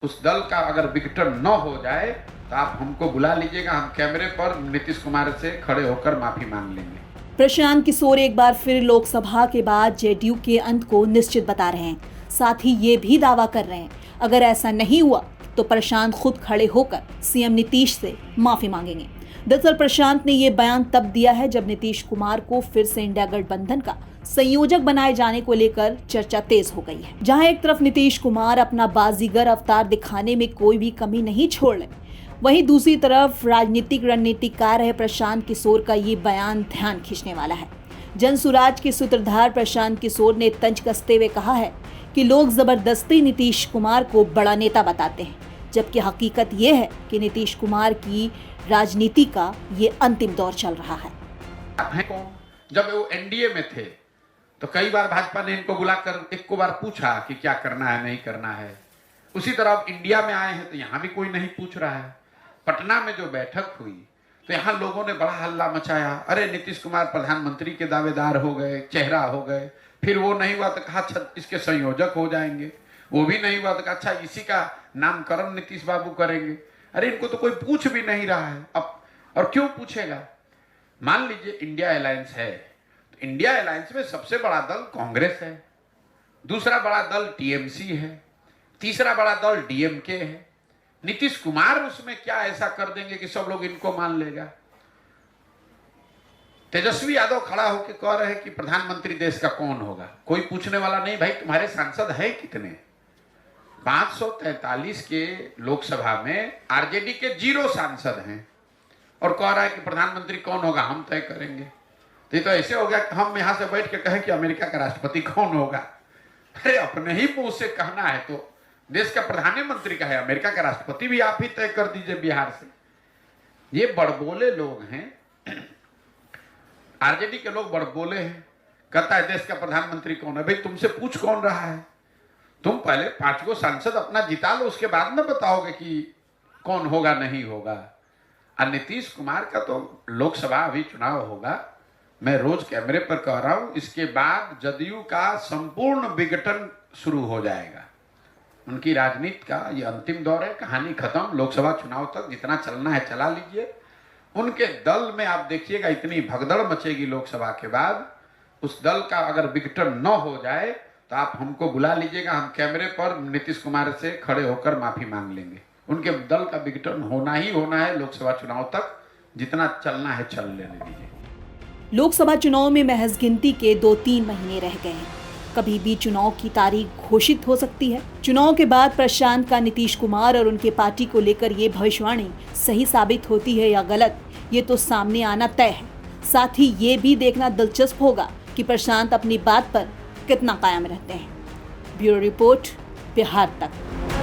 उस दल का अगर विघटन न हो जाए तो आप हमको बुला लीजिएगा, हम कैमरे पर नीतीश कुमार से खड़े होकर माफी मांग लेंगे। प्रशांत किशोर एक बार फिर लोकसभा के बाद जेडीयू के अंत को निश्चित बता रहे हैं। साथ ही ये भी दावा कर रहे हैं अगर ऐसा नहीं हुआ तो प्रशांत खुद खड़े होकर सीएम नीतीश से माफी मांगेंगे। दरअसल प्रशांत ने ये बयान तब दिया है जब नीतीश कुमार को फिर से इंडिया गठबंधन का संयोजक बनाए जाने को लेकर चर्चा तेज हो गई है। जहां एक तरफ नीतीश कुमार अपना बाजीगर अवतार दिखाने में कोई भी कमी नहीं छोड़ रहे, वहीं दूसरी तरफ राजनीतिक रणनीतिकार है प्रशांत किशोर का ये बयान ध्यान खींचने वाला है। जनसुराज के सूत्रधार प्रशांत किशोर ने तंज कसते हुए कहा है कि लोग जबरदस्ती नीतीश कुमार को बड़ा नेता बताते हैं, जबकि हकीकत ये है कि नीतीश कुमार की राजनीति का ये अंतिम दौर चल रहा है। आप हैं कौन? जब वो एनडीए में थे तो कई बार भाजपा ने इनको बुलाकर एक को बार पूछा कि क्या करना है नहीं करना है। उसी तरह अब इंडिया में आए हैं तो यहाँ भी कोई नहीं पूछ रहा है। पटना में जो बैठक हुई तो यहाँ लोगों ने बड़ा हल्ला मचाया, अरे नीतीश कुमार प्रधानमंत्री के दावेदार हो गए, चेहरा हो गए। फिर वो नहीं हुआ तो कहा अच्छा इसके संयोजक हो जाएंगे, वो भी नहीं हुआ तो कहा अच्छा इसी का नामकरण नीतीश बाबू करेंगे। अरे इनको तो कोई पूछ भी नहीं रहा है अब, और क्यों पूछेगा। मान लीजिए इंडिया अलायंस है तो इंडिया अलायंस में सबसे बड़ा दल कांग्रेस है, दूसरा बड़ा दल टीएमसी है, तीसरा बड़ा दल डीएमके है। नीतीश कुमार उसमें क्या ऐसा कर देंगे कि सब लोग इनको मान लेगा। तेजस्वी यादव खड़ा होकर कह रहे हैं कि प्रधानमंत्री देश का कौन होगा, कोई पूछने वाला नहीं। भाई तुम्हारे सांसद है कितने? 543 के लोकसभा में आरजेडी के 0 सांसद हैं और कह रहा है कि प्रधानमंत्री कौन होगा हम तय करेंगे। तो ये तो ऐसे हो गया कि हम यहां से बैठ के कहें कि अमेरिका का राष्ट्रपति कौन होगा। अरे अपने ही मुंह से कहना है तो देश का प्रधानमंत्री का है, अमेरिका का राष्ट्रपति भी आप ही तय कर दीजिए बिहार से। ये बड़बोले लोग हैं, आरजेडी के लोग बड़बोले हैं। कहता है देश का प्रधानमंत्री कौन है। भाई तुमसे पूछ कौन रहा है? तुम पहले 5 को सांसद अपना जिता लो, उसके बाद में बताओगे कि कौन होगा नहीं होगा। और नीतीश कुमार का तो लोकसभा अभी चुनाव होगा, मैं रोज कैमरे पर कह रहा हूं, इसके बाद जदयू का संपूर्ण विघटन शुरू हो जाएगा। उनकी राजनीति का ये अंतिम दौर है, कहानी खत्म। लोकसभा चुनाव तक जितना चलना है चला लीजिए। उनके दल में आप देखिएगा इतनी भगदड़ मचेगी लोकसभा के बाद। उस दल का अगर विघटन न हो जाए तो आप हमको बुला लीजिएगा, हम कैमरे पर नीतीश कुमार से खड़े होकर माफी मांग लेंगे। उनके दल का विघटन होना ही होना है लोकसभा चुनाव तक, जितना चलना है चल लेने दीजिए। लोकसभा चुनाव में महज गिनती के 2-3 महीने रह गए हैं। कभी भी चुनाव की तारीख घोषित हो सकती है। चुनाव के बाद प्रशांत का नीतीश कुमार और उनके पार्टी को लेकर ये भविष्यवाणी सही साबित होती है या गलत, ये तो सामने आना तय है। साथ ही ये भी देखना दिलचस्प होगा कि प्रशांत अपनी बात पर कितना कायम रहते हैं। ब्यूरो रिपोर्ट, बिहार तक।